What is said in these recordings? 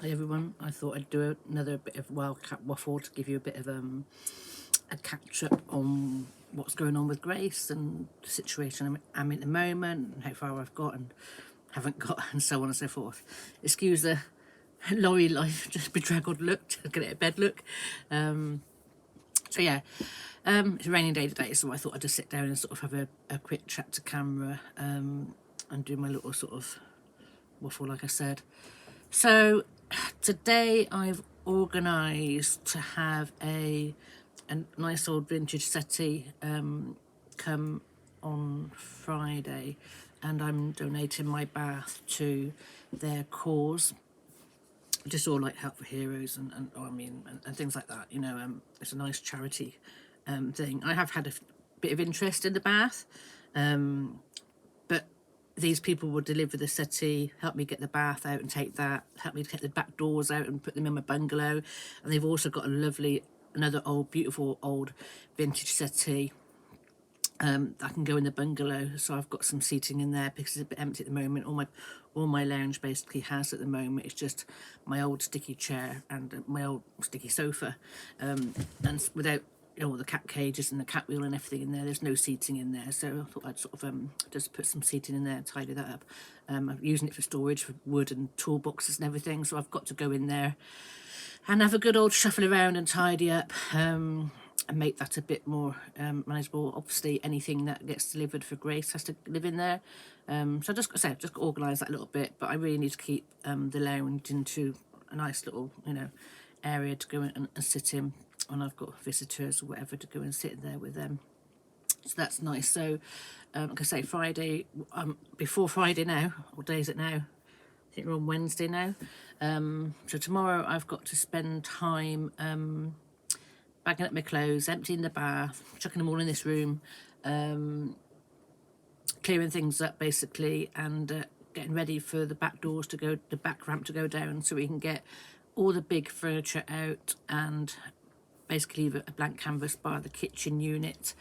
Hi everyone, I thought I'd do another bit of Wildkatt Waffle to give you a bit of a catch up on what's going on with Grace and the situation I'm in at the moment and how far I've got and haven't got and so on and so forth. Excuse the lorry life, just bedraggled look, to get it a bed look. So yeah, it's a raining day today, so I thought I'd just sit down and sort of have a quick chat to camera and do my little sort of waffle like I said. So today I've organised to have a nice old vintage settee come on Friday, and I'm donating my bath to their cause, just all like Help for Heroes and things like that. It's a nice charity thing. I have had a bit of interest in the bath, but these people will deliver the settee, help me get the bath out and take that, help me take the back doors out and put them in my bungalow. And they've also got another beautiful old vintage settee that can go in the bungalow. So I've got some seating in there because it's a bit empty at the moment. All my lounge basically has at the moment is just my old sticky chair and my old sticky sofa, and without all the cat cages and the cat wheel and everything in there, there's no seating in there, so I thought I'd sort of just put some seating in there and tidy that up. I'm using it for storage for wood and toolboxes and everything, so I've got to go in there and have a good old shuffle around and tidy up, and make that a bit more manageable. Obviously anything that gets delivered for Grace has to live in there, so I just organise that a little bit, but I really need to keep the lounge into a nice little area to go and sit in when I've got visitors or whatever, to go and sit there with them. So that's nice. So like I say, Friday, before Friday now, what day is it now? I think we're on Wednesday now. So tomorrow I've got to spend time bagging up my clothes, emptying the bath, chucking them all in this room, clearing things up basically, and getting ready for the back doors to go, the back ramp to go down, so we can get all the big furniture out and basically leave a blank canvas by the kitchen unit.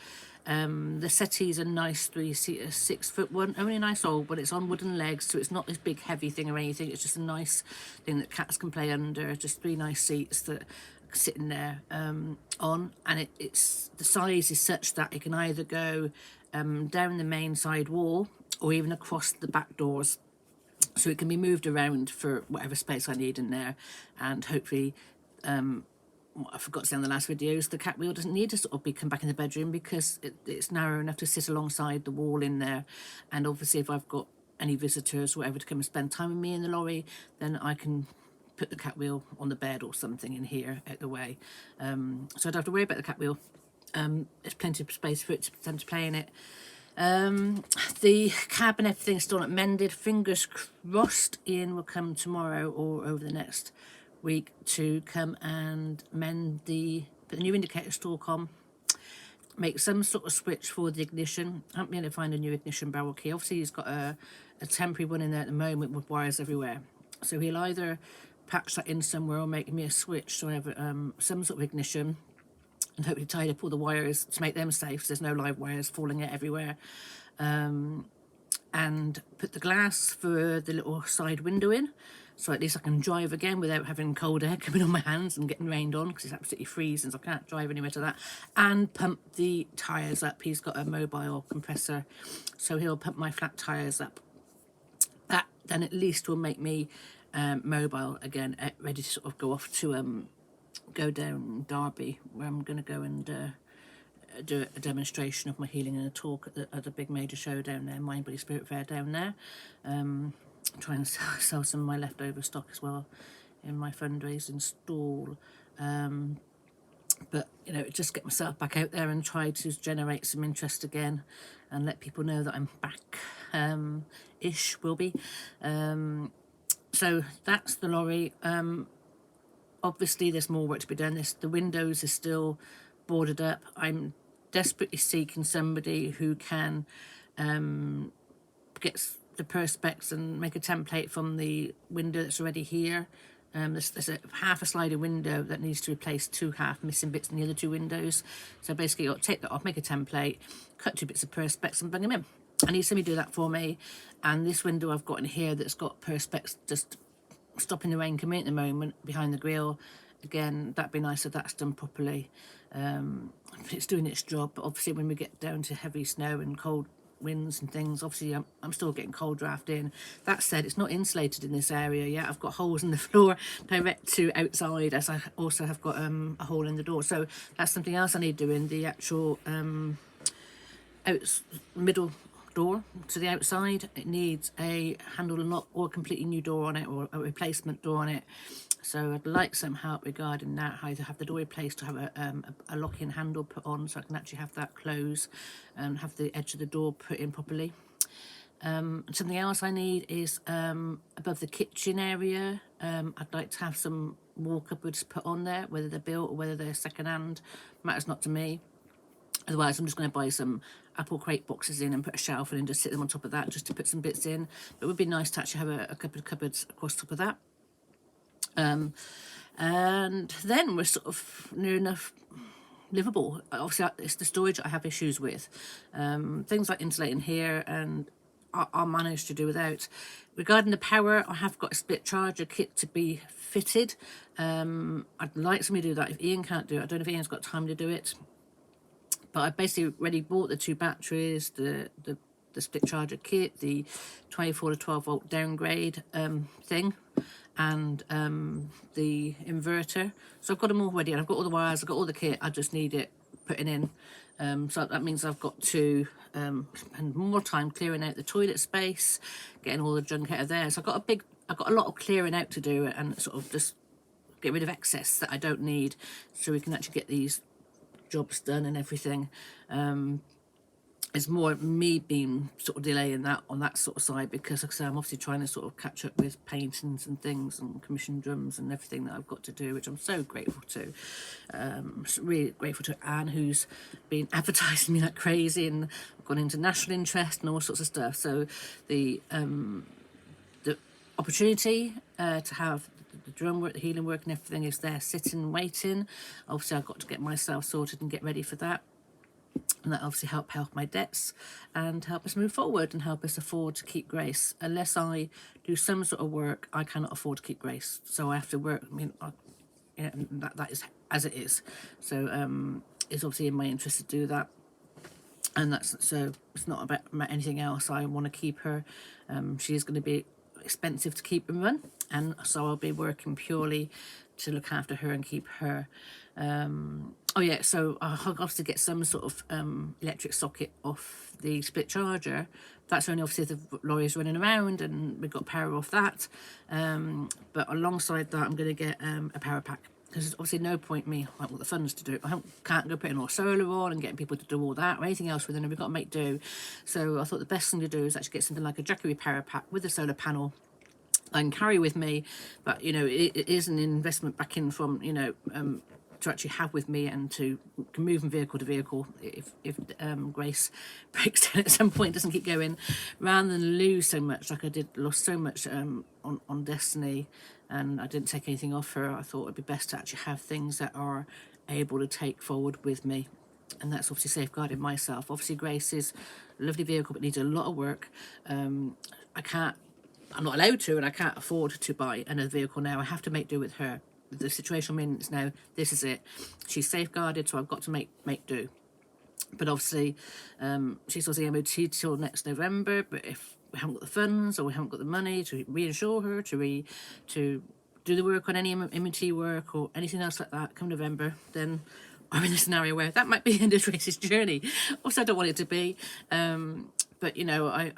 The settee's a nice 3-seater, 6-foot one, only a nice old, but it's on wooden legs, so it's not this big heavy thing or anything. It's just a nice thing that cats can play under. Just 3 nice seats that are sitting there on, and it's the size is such that it can either go down the main side wall or even across the back doors, so it can be moved around for whatever space I need in there. And hopefully I forgot to say in the last videos, the cat wheel doesn't need to sort of come back in the bedroom because it's narrow enough to sit alongside the wall in there. And obviously if I've got any visitors or whatever to come and spend time with me in the lorry, then I can put the cat wheel on the bed or something in here out the way, so I don't have to worry about the cat wheel. There's plenty of space for them to play in it. The cab and everything's still not mended. Fingers crossed Ian will come tomorrow or over the next week to come and mend put the new indicator stalk on, make some sort of switch for the ignition. I haven't been able to find a new ignition barrel key. Obviously he's got a temporary one in there at the moment with wires everywhere, so he'll either patch that in somewhere or make me a switch so I have some sort of ignition, and hopefully tied up all the wires to make them safe so there's no live wires falling out everywhere, and put the glass for the little side window in, so at least I can drive again without having cold air coming on my hands and getting rained on, because it's absolutely freezing, so I can't drive anywhere to that. And pump the tyres up. He's got a mobile compressor, so he'll pump my flat tyres up. That then at least will make me mobile again, ready to sort of go off to go down Derby, where I'm going to go and do a demonstration of my healing and a talk at the big major show down there, Mind Body Spirit Fair down there. Try and sell some of my leftover stock as well in my fundraising stall. But just get myself back out there and try to generate some interest again and let people know that I'm back, will be. So that's the lorry. Obviously there's more work to be done. The windows are still boarded up. I'm desperately seeking somebody who can get the perspex and make a template from the window that's already here. There's a half a sliding window that needs to replace 2 half missing bits in the other 2 windows. So basically I'll take that off, make a template, cut 2 bits of perspex and bring them in. I need somebody to do that for me. And this window I've got in here that's got perspex just stopping the rain coming in at the moment behind the grill. Again, that'd be nice if that's done properly. It's doing its job, but obviously when we get down to heavy snow and cold winds and things, obviously I'm still getting cold draft in. That said, it's not insulated in this area yet. I've got holes in the floor direct to outside, as I also have got a hole in the door. So that's something else I need doing. The actual middle door to the outside, it needs a handle and lock or a completely new door on it, or a replacement door on it. So I'd like some help regarding that, how to have the door replaced, to have a lock-in handle put on so I can actually have that close and have the edge of the door put in properly. Something else I need is above the kitchen area, I'd like to have some wall cupboards put on there, whether they're built or whether they're second-hand, matters not to me. Otherwise, I'm just going to buy some apple crate boxes in and put a shelf in and just sit them on top of that just to put some bits in. But it would be nice to actually have a couple of cupboards across top of that. And then we're sort of near enough livable. Obviously, it's the storage I have issues with. Things like insulating here, and I'll manage to do without. Regarding the power, I have got a split charger kit to be fitted. I'd like somebody to do that. If Ian can't do it, I don't know if Ian's got time to do it. But I basically already bought the 2 batteries, the split charger kit, the 24 to 12 volt downgrade thing, and the inverter. So I've got them all ready, and I've got all the wires, I've got all the kit. I just need it putting in. So that means I've got to spend more time clearing out the toilet space, getting all the junk out of there. So I've got a lot of clearing out to do, and sort of just get rid of excess that I don't need, so we can actually get these jobs done and everything. It's more me being sort of delaying that on that sort of side, because like I say, I'm obviously trying to sort of catch up with paintings and things and commission drums and everything that I've got to do, which I'm so grateful to. Really grateful to Anne, who's been advertising me like crazy, and I've gone into national interest and all sorts of stuff. So the opportunity to have the drum work, the healing work and everything is there sitting waiting. Obviously I've got to get myself sorted and get ready for that, and that obviously help my debts and help us move forward and help us afford to keep Grace. Unless I do some sort of work, I cannot afford to keep Grace, so I have to work. I mean, that is as it is. So it's obviously in my interest to do that, and that's, so it's not about anything else. I want to keep her. She is going to be expensive to keep and run, and so I'll be working purely to look after her and keep her. Oh yeah, so I'll obviously get some sort of electric socket off the split charger. That's only obviously if the lorry's running around and we've got power off that. But alongside that, I'm going to get a power pack, because there's obviously no point me, I haven't got the funds to do it. I can't go putting all solar on and getting people to do all that or anything else with it. We've got to make do. So I thought the best thing to do is actually get something like a Jackery power pack with a solar panel I can carry with me. But you know, it is an investment back in from, you know, to actually have with me, and to move from vehicle to vehicle if Grace breaks down at some point, doesn't keep going, rather than lose so much like I did, lost so much on Destiny, and I didn't take anything off her. I thought it'd be best to actually have things that are able to take forward with me, and that's obviously safeguarding myself. Obviously Grace is a lovely vehicle but needs a lot of work. I'm not allowed to, and I can't afford to buy another vehicle now. I have to make do with her. The situation I'm in is now, this is it. She's safeguarded, so I've got to make do. But obviously, she's obviously MOT till next November. But if we haven't got the funds, or we haven't got the money to reinsure her, to do the work on any MOT work or anything else like that come November, then I'm in a scenario where that might be the end of Tracy's journey. Also, I don't want it to be. But you know,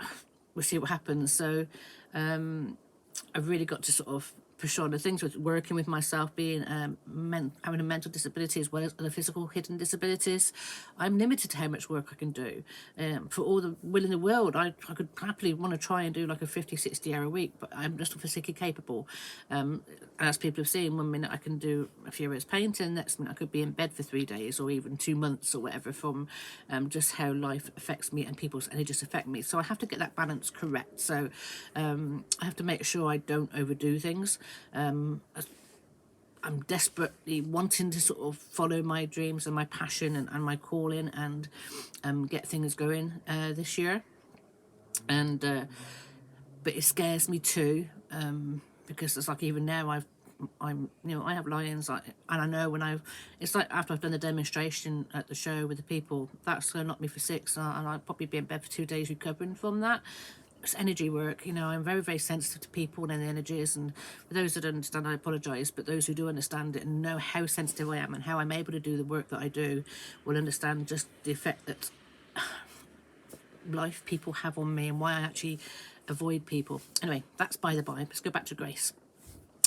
we'll see what happens. So I've really got to sort of push on the things with working with myself, being having a mental disability as well as other physical hidden disabilities. I'm limited to how much work I can do. For all the will in the world, I could happily want to try and do like a 50-60 hour week, but I'm just physically capable. As people have seen, 1 minute I can do a few hours painting, next minute I could be in bed for 3 days or even 2 months or whatever, from just how life affects me and it just affect me. So I have to get that balance correct. So I have to make sure I don't overdo things. I'm desperately wanting to sort of follow my dreams and my passion and my calling, and get things going this year. And but it scares me too, because it's like even now I have lions, and I know it's like after I've done the demonstration at the show with the people, that's going to knock me for 6, and I'll probably be in bed for 2 days recovering from that. It's energy work, I'm very, very sensitive to people and the energies, and for those that don't understand, I apologise, but those who do understand it and know how sensitive I am and how I'm able to do the work that I do will understand just the effect that life people have on me and why I actually avoid people. Anyway, that's by the by. Let's go back to Grace.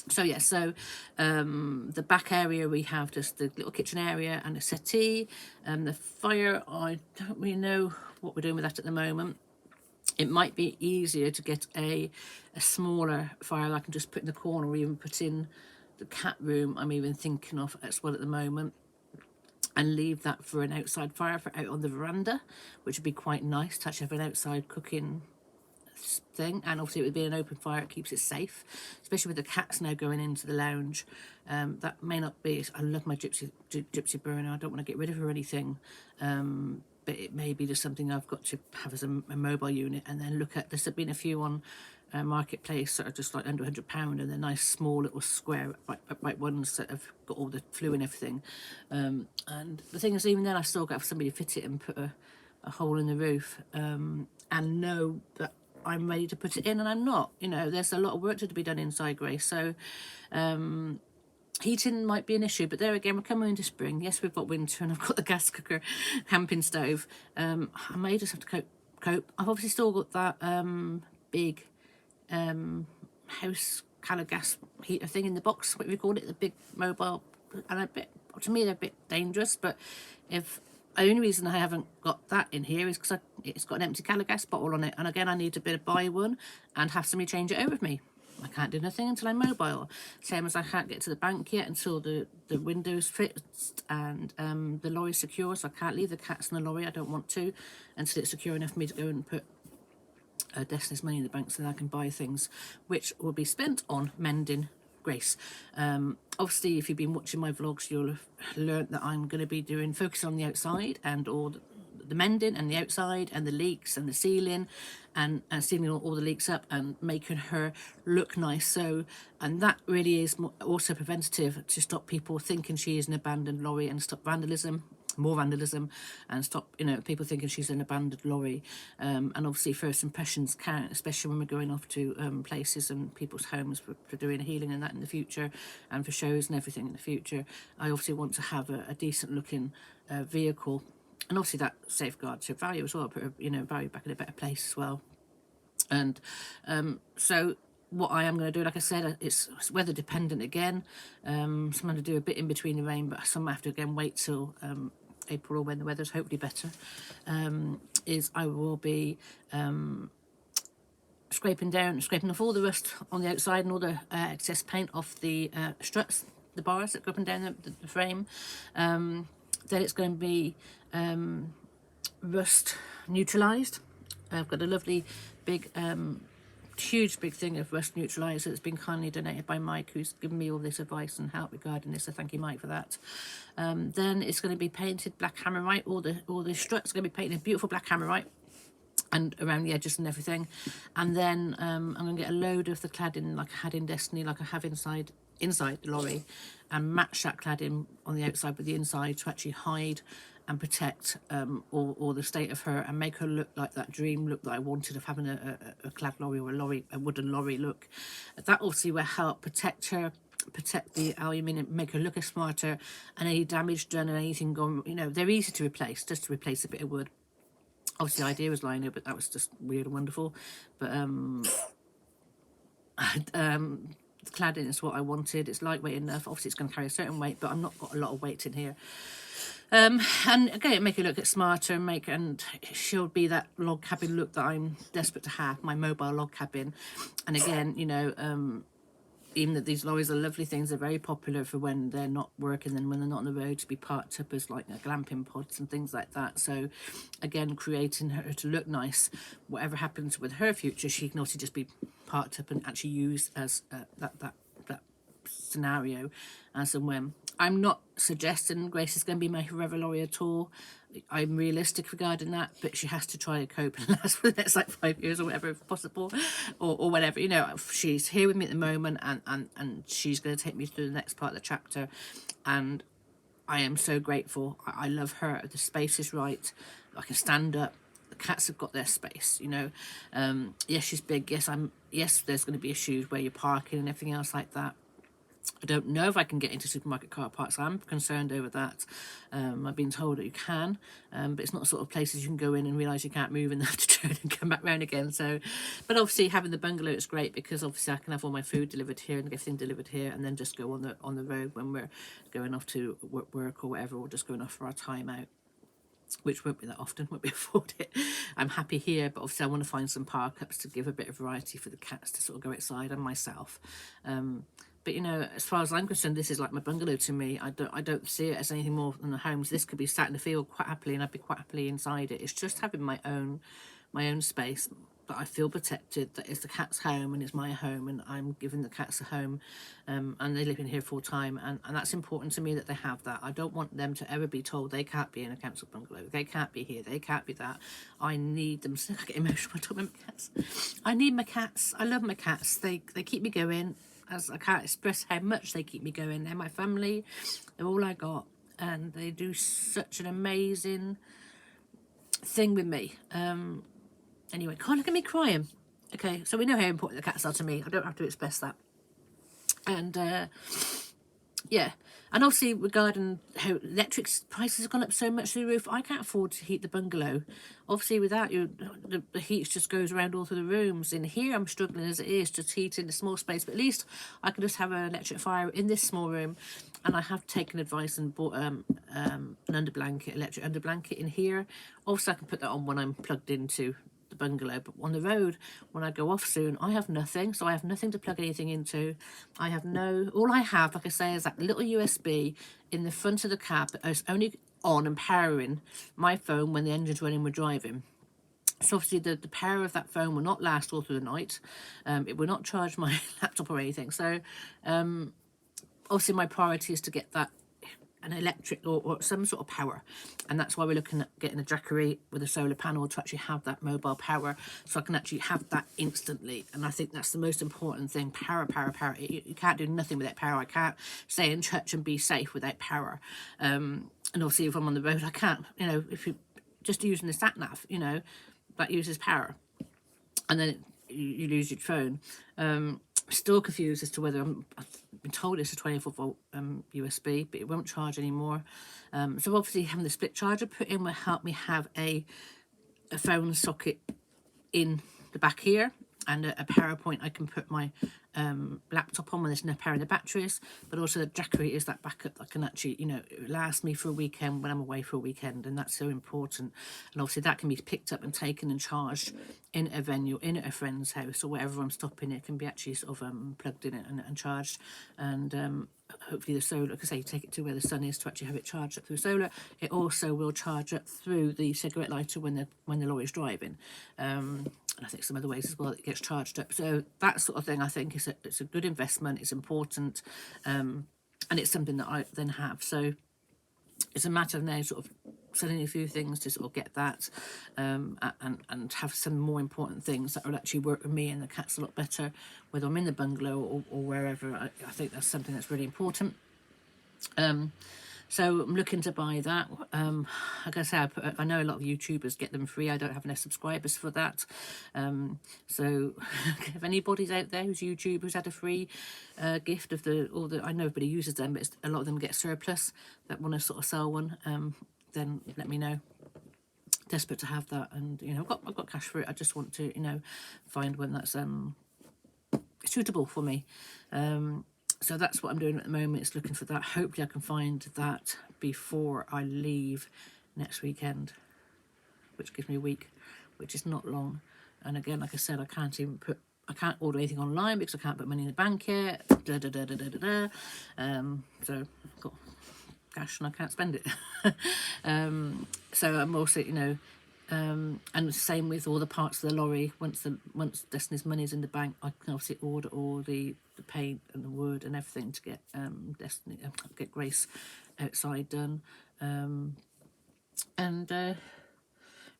So yeah, the back area, we have just the little kitchen area and a settee. The fire, I don't really know what we're doing with that at the moment. It might be easier to get a smaller fire I can just put in the corner, or even put in the cat room I'm even thinking of as well at the moment, and leave that for an outside fire for out on the veranda, which would be quite nice to actually have an outside cooking thing. And obviously it would be an open fire, it keeps it safe, especially with the cats now going into the lounge. That may not be, I love my gypsy burner, I don't want to get rid of her or anything, but it may be just something I've got to have as a mobile unit, and then look at. There's been a few on Marketplace that are just like under £100, and they're nice small little square upright ones that have got all the flue and everything. And the thing is, even then I still got to have somebody to fit it and put a hole in the roof, and know that I'm ready to put it in, and I'm not. There's a lot of work to be done inside Grace, so heating might be an issue, but there again, we're coming into spring. Yes, we've got winter, and I've got the gas cooker, camping stove. I may just have to cope. I've obviously still got that big house kind of gas heater thing in the box, what we call it, the big mobile, and to me they're a bit dangerous, but the only reason I haven't got that in here is because it's got an empty Calagas bottle on it, and again I need to buy one and have somebody change it over with me. I can't do nothing until I'm mobile. Same as I can't get to the bank yet until the window's fixed and the lorry's secure, so I can't leave the cats in the lorry. I don't want to until it's secure enough for me to go and put Destiny's money in the bank so that I can buy things which will be spent on mending Grace. Obviously, if you've been watching my vlogs, you'll have learnt that I'm going to be focusing on the outside and all the mending and the outside and the leaks and the ceiling, and sealing all the leaks up and making her look nice. So, and that really is also preventative to stop people thinking she is an abandoned lorry, and stop more vandalism, and stop people thinking she's an abandoned lorry. And obviously first impressions count, especially when we're going off to places and people's homes for doing healing and that in the future, and for shows and everything in the future. I obviously want to have a decent looking vehicle, and obviously that safeguards her value as well, put her value back in a better place as well. And so what I am going to do, like I said, it's weather dependent again. Some I'm going to do a bit in between the rain, but some I have to again wait till April, or when the weather's hopefully better. Is I will be scraping off all the rust on the outside and all the excess paint off the struts, the bars that go up and down the frame. Then it's going to be rust neutralised. I've got a lovely big huge big thing of rust neutraliser that's been kindly donated by Mike, who's given me all this advice and help regarding this, so thank you, Mike, for that. Then it's going to be painted black hammerite. All the struts are going to be painted beautiful black hammerite, and around the edges and everything. And then I'm going to get a load of the cladding like I had in Destiny, like I have inside the lorry, and match that cladding on the outside with the inside to actually hide and protect all the state of her, and make her look like that dream look that I wanted of having a clad lorry, or a wooden lorry look. That obviously will help protect her, protect the aluminium, make her look smarter, and any damage done and anything gone, they're easy to replace, just to replace a bit of wood. Obviously the idea was lino, but that was just weird and wonderful. But the cladding is what I wanted. It's lightweight enough. Obviously it's going to carry a certain weight, but I'm not got a lot of weight in here. And again, make it look smarter, and she'll be that log cabin look that I'm desperate to have, my mobile log cabin. And again, even that these lorries are lovely things, they're very popular for when they're not working and when they're not on the road, to be parked up as like glamping pods and things like that. So again, creating her to look nice. Whatever happens with her future, she can also just be parked up and actually used as that scenario as and when. I'm not suggesting Grace is going to be my forever lorry at all. I'm realistic regarding that, but she has to try to cope and last for the next like 5 years or whatever, if possible, or whatever. You know, she's here with me at the moment, and she's going to take me through the next part of the chapter, and I am so grateful. I love her. The space is right. I can stand up. The cats have got their space, you know. Yes, she's big. Yes, there's going to be issues where you're parking and everything else like that. I don't know if I can get into supermarket car parks. I'm concerned over that. I've been told that you can, but it's not the sort of places you can go in and realise you can't move and have to turn and come back round again. So, but obviously having the bungalow is great because obviously I can have all my food delivered here and everything delivered here, and then just go on the road when we're going off to work or whatever, or just going off for our time out, which won't be that often, won't be afford it. I'm happy here, but obviously I want to find some park ups to give a bit of variety for the cats to sort of go outside, and myself. But you know, as far as I'm concerned, this is like my bungalow to me. I don't see it as anything more than a home. So this could be sat in the field quite happily, and I'd be quite happily inside it. It's just having my own space, but I feel protected. That it's the cat's home and it's my home, and I'm giving the cats a home, and they live in here full time, and that's important to me that they have that. I don't want them to ever be told they can't be in a council bungalow, they can't be here, they can't be that. I need them. I get emotional when I talk about my cats. I need my cats. I love my cats. They keep me going. As I can't express how much they keep me going. They're my family. They're all I got, and they do such an amazing thing with me. Anyway, can't look at me crying. Okay, so we know how important the cats are to me. I don't have to express that. And yeah, and obviously regarding how electric prices have gone up so much through the roof, I can't afford to heat the bungalow. Obviously without you, the heat just goes around all through the rooms. In here I'm struggling as it is, just heating the small space, but at least I can just have an electric fire in this small room. And I have taken advice and bought an electric under blanket in here. Also I can put that on when I'm plugged into the bungalow, but on the road when I go off soon, I have nothing, so I have nothing to plug anything into. All I have, like I say, is that little USB in the front of the cab that is only on and powering my phone when the engine's running, we're driving. So obviously the power of that phone will not last all through the night. It will not charge my laptop or anything. So obviously my priority is to get that an electric or some sort of power, and that's why we're looking at getting a jackery with a solar panel to actually have that mobile power, so I can actually have that instantly. And I think that's the most important thing. Power. You can't do nothing without power. I can't stay in church and be safe without power. And obviously if I'm on the road I can't, you know, if you're just using the sat nav, you know, that uses power, and then you lose your phone. Still confused as to whether I've been told it's a 24 volt USB, but it won't charge anymore. So obviously having the split charger put in will help me have a phone socket in the back here, and a power point I can put my laptop on when there's no power in the batteries. But also the jackery is that backup that can actually, you know, last me for a weekend when I'm away for a weekend, and that's so important. And obviously that can be picked up and taken and charged in a venue, in a friend's house or wherever I'm stopping. It can be actually sort of plugged in and charged, and hopefully the solar, like I say, take it to where the sun is to actually have it charged up through solar. It also will charge up through the cigarette lighter when the lorry's driving. And I think some other ways as well it gets charged up. So that sort of thing, I think, it's a good investment. It's important, and it's something that I then have. So it's a matter of now sort of selling a few things to sort of get that, and have some more important things that will actually work with me and the cats a lot better, whether I'm in the bungalow or wherever. I think that's something that's really important. So I'm looking to buy that. Like I say, I know a lot of YouTubers get them free. I don't have enough subscribers for that. So if anybody's out there who's YouTube who's had a free gift of I know everybody uses them, but a lot of them get surplus that want to sort of sell one, then let me know. Desperate to have that, and you know, I've got cash for it. I just want to, you know, find one that's suitable for me. So that's what I'm doing at the moment, is looking for that. Hopefully I can find that before I leave next weekend, which gives me a week, which is not long. And again, like I said, I can't order anything online because I can't put money in the bank yet. So I've got cash and I can't spend it. So I'm also, you know, And the same with all the parts of the lorry. Once Destiny's money's in the bank, I can obviously order all the paint and the wood and everything to get get Grace outside done. And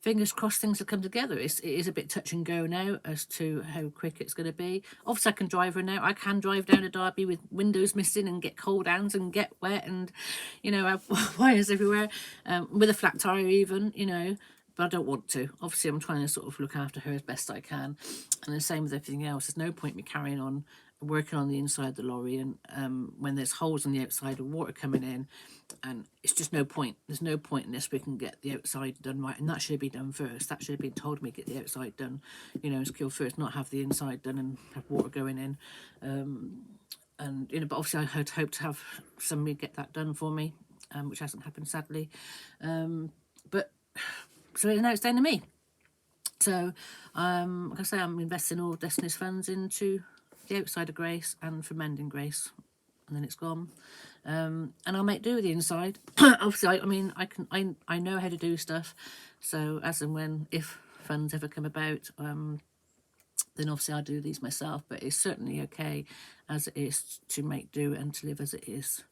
fingers crossed things will come together. It is a bit touch and go now as to how quick it's going to be. Obviously, I can drive her now. I can drive down to Derby with windows missing and get cold hands and get wet and, have wires everywhere, with a flat tyre even, but I don't want to. Obviously, I'm trying to sort of look after her as best I can. And the same with everything else. There's no point me carrying on working on the inside of the lorry and when there's holes on the outside of water coming in, and it's just no point. There's no point unless we can get the outside done right, and that should be done first. That should have been told me, get the outside done, as kill first, not have the inside done and have water going in. And but obviously I had hoped to have somebody get that done for me, which hasn't happened sadly. But so now it's down to me. So like I say, I'm investing all Destiny's funds into the outside of Grace and for mending Grace, and then it's gone. And I'll make do with the inside. Obviously, I know how to do stuff, so as and when, if funds ever come about, then obviously I do these myself, but it's certainly okay as it is to make do and to live as it is.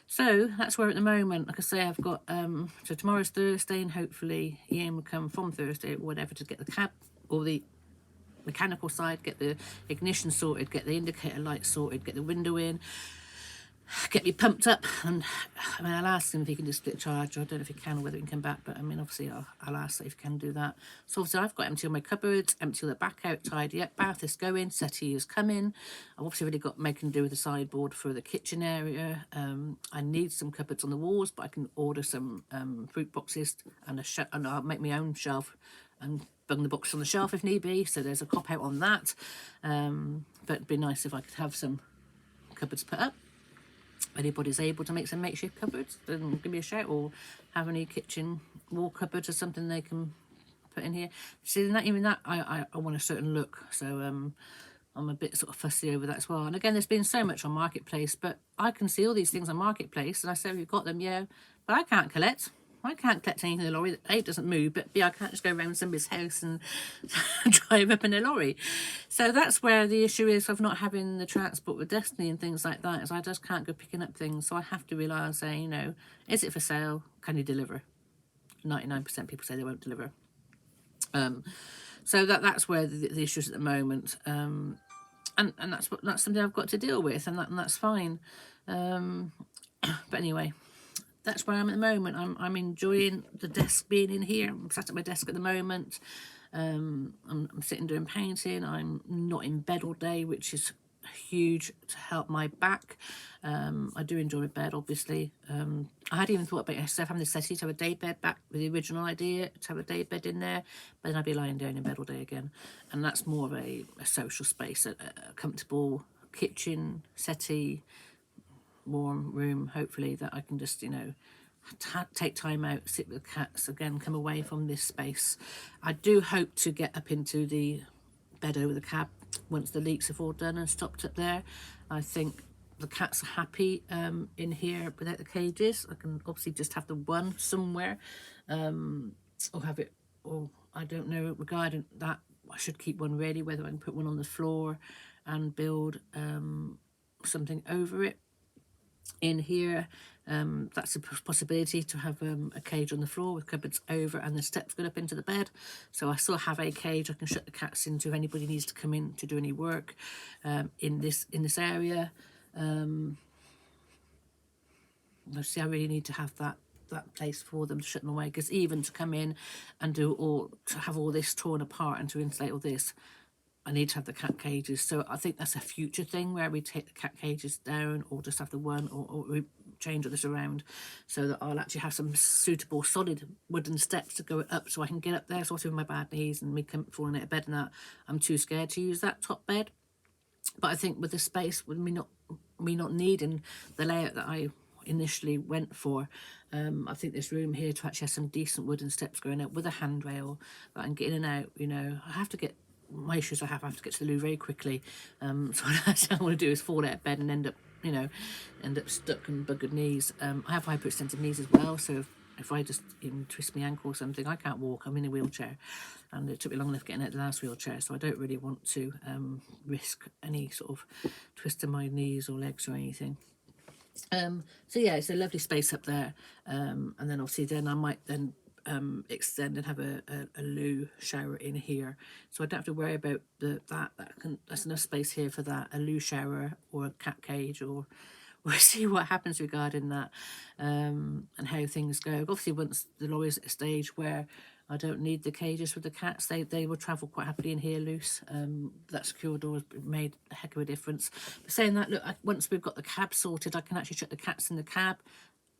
So that's where at the moment, like I say, I've got so tomorrow's Thursday, and hopefully Ian will come from Thursday or whatever to get the cab or the mechanical side, get the ignition sorted, get the indicator light sorted, get the window in, get me pumped up. And I'll ask him if he can just split charge. I don't know if he can or whether he can come back, but obviously I'll ask if he can do that. So obviously I've got empty all my cupboards, empty all the back out, tidy up, bath is going, settee is coming. I've obviously already got making do with the sideboard for the kitchen area. I need some cupboards on the walls, but I can order some fruit boxes and and I'll make my own shelf and bung the books on the shelf if need be, so there's a cop out on that. But it'd be nice if I could have some cupboards put up. If anybody's able to make some makeshift cupboards, then give me a shout, or have any kitchen wall cupboards or something they can put in here. See, I want a certain look, so I'm a bit sort of fussy over that as well. And again, there's been so much on Marketplace, but I can see all these things on Marketplace, and I say, you've got them, yeah, but I can't collect. I can't collect anything in the lorry that A, doesn't move, but B, I can't just go around somebody's house and drive up in a lorry. So that's where the issue is of not having the transport with Destiny and things like that, is I just can't go picking up things. So I have to rely on saying, is it for sale? Can you deliver? 99% people say they won't deliver. So that's where the issue is at the moment. And that's something I've got to deal with, and that's fine. But anyway, that's where I'm at the moment. I'm enjoying the desk being in here. I'm sat at my desk at the moment. I'm sitting doing painting. I'm not in bed all day, which is huge to help my back. I do enjoy my bed, obviously. I had even thought about myself having the settee to have a day bed back with the original idea to have a day bed in there, but then I'd be lying down in bed all day again. And that's more of a social space, a comfortable kitchen, settee, warm room, hopefully, that I can just take time out, sit with the cats again, come away from this space. I do hope to get up into the bed over the cab once the leaks have all done and stopped up there. I think the cats are happy in here without the cages. I can obviously just have the one somewhere, or have it, or I don't know, regarding that I should keep one ready, whether I can put one on the floor and build something over it. In here, that's a possibility to have a cage on the floor with cupboards over and the steps going up into the bed. So I still have a cage I can shut the cats into if anybody needs to come in to do any work in this area. See, I really need to have that place for them to shut them away, because even to come in and to have all this torn apart and to insulate all this, I need to have the cat cages. So I think that's a future thing where we take the cat cages down, or just have the one, or we change all this around, so that I'll actually have some suitable solid wooden steps to go up so I can get up there. So with my bad knees and me falling out of bed and that, I'm too scared to use that top bed. But I think with the space, with me not needing the layout that I initially went for, I think this room here to actually have some decent wooden steps going up with a handrail that I can get in and out. I have to get my issues. I have to get to the loo very quickly. So what I want to do is fall out of bed and end up stuck and buggered knees. I have hyperextended knees as well, so if if I just even twist my ankle or something, I can't walk, I'm in a wheelchair, and it took me long enough getting out of the last wheelchair, so I don't really want to risk any sort of twist of my knees or legs or anything. So yeah, it's a lovely space up there, and then obviously then I might then extend and have a loo shower in here, so I don't have to worry about that's enough space here for that, a loo shower or a cat cage, or we'll see what happens regarding that, and how things go. Obviously, once the lawyer's at a stage where I don't need the cages for the cats, they will travel quite happily in here loose. That secure door has made a heck of a difference. But saying that, look, once we've got the cab sorted, I can actually chuck the cats in the cab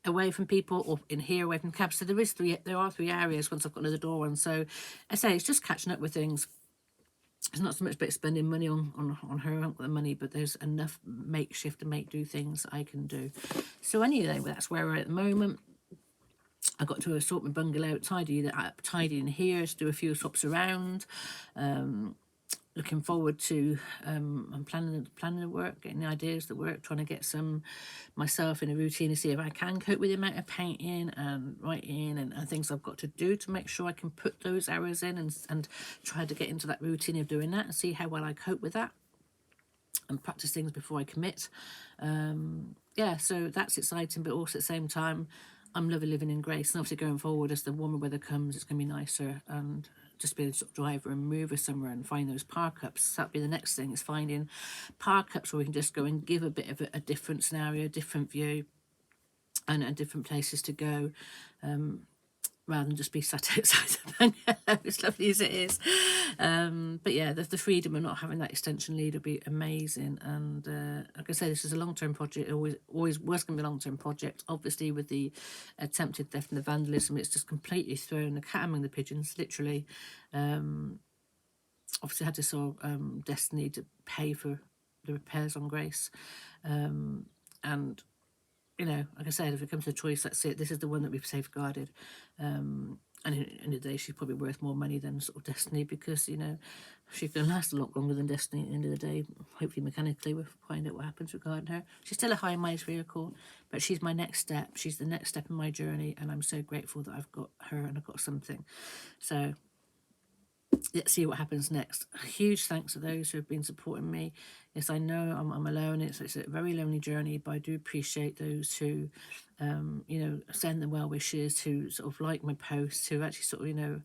away from people, or in here away from the cab. So there are three areas once I've got another door on. So I say it's just catching up with things. It's not so much about spending money on her. I haven't got the money, but there's enough makeshift and make do things I can do. So anyway, that's where we're at the moment. I got to sort my bungalow out, tidy that up, tidy in here, to do a few swaps around. Looking forward to I'm planning the work, getting the ideas, the work, trying to get some myself in a routine to see if I can cope with the amount of painting and writing and things I've got to do, to make sure I can put those hours in and try to get into that routine of doing that and see how well I cope with that and practice things before I commit. Yeah, so that's exciting, but also at the same time, I'm loving living in Grace, and obviously going forward as the warmer weather comes, it's going to be nicer, and just be a sort of driver and mover somewhere and find those park ups. That'll be the next thing, is finding park ups where we can just go and give a bit of a different scenario, different view, and different places to go. Rather than just be sat outside the bungalow, as lovely as it is. But yeah, the freedom of not having that extension lead will be amazing. And like I say, this is a long-term project. It always was going to be a long-term project. Obviously, with the attempted theft and the vandalism, it's just completely thrown the cat among the pigeons, literally. Obviously, had to saw Destiny to pay for the repairs on Grace. And you know, like I said, if it comes to a choice, that's it. This is the one that we've safeguarded. And in the day, she's probably worth more money than sort of Destiny, because, you know, she's going to last a lot longer than Destiny at the end of the day. Hopefully, mechanically, we'll find out what happens regarding her. She's still a high mileage vehicle, but she's my next step. She's the next step in my journey, and I'm so grateful that I've got her and I've got something. So let's see what happens next. A huge thanks to those who have been supporting me. Yes, I know I'm alone. It's a very lonely journey, but I do appreciate those who, you know, send the well wishes, who sort of like my posts, who actually sort of, you know,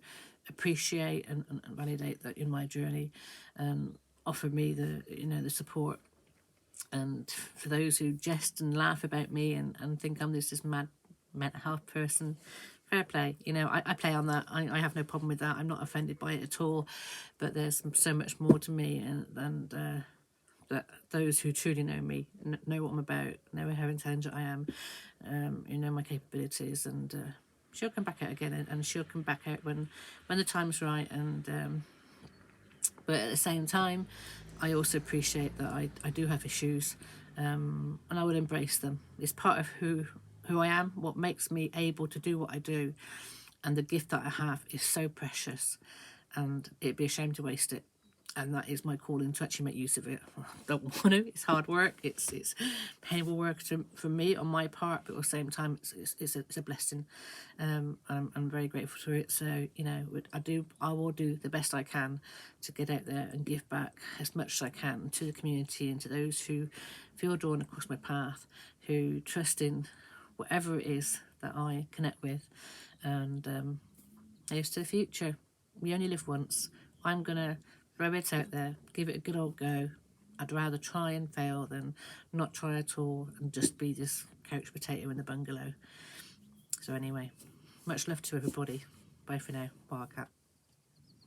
appreciate and validate that in my journey, and offer me the, you know, the support. And for those who jest and laugh about me and think I'm this mad mental health person, fair play. You know, I play on that. I have no problem with that. I'm not offended by it at all. But there's so much more to me, and that those who truly know me know what I'm about, know how intelligent I am, you know my capabilities, and she'll come back out again, and she'll come back out when the time's right. And but at the same time, I also appreciate that I do have issues, and I will embrace them. It's part of who I am, what makes me able to do what I do, and the gift that I have is so precious, and it'd be a shame to waste it. And that is my calling, to actually make use of it. I don't want to. It's hard work. It's painful work for me on my part, but at the same time, it's a blessing. I'm very grateful for it. So, you know, I will do the best I can to get out there and give back as much as I can to the community and to those who feel drawn across my path, who trust in whatever it is that I connect with. And here's to the future. We only live once. I'm gonna throw it out there, give it a good old go. I'd rather try and fail than not try at all and just be this couch potato in the bungalow. So anyway, much love to everybody. Bye for now. Wildkatt.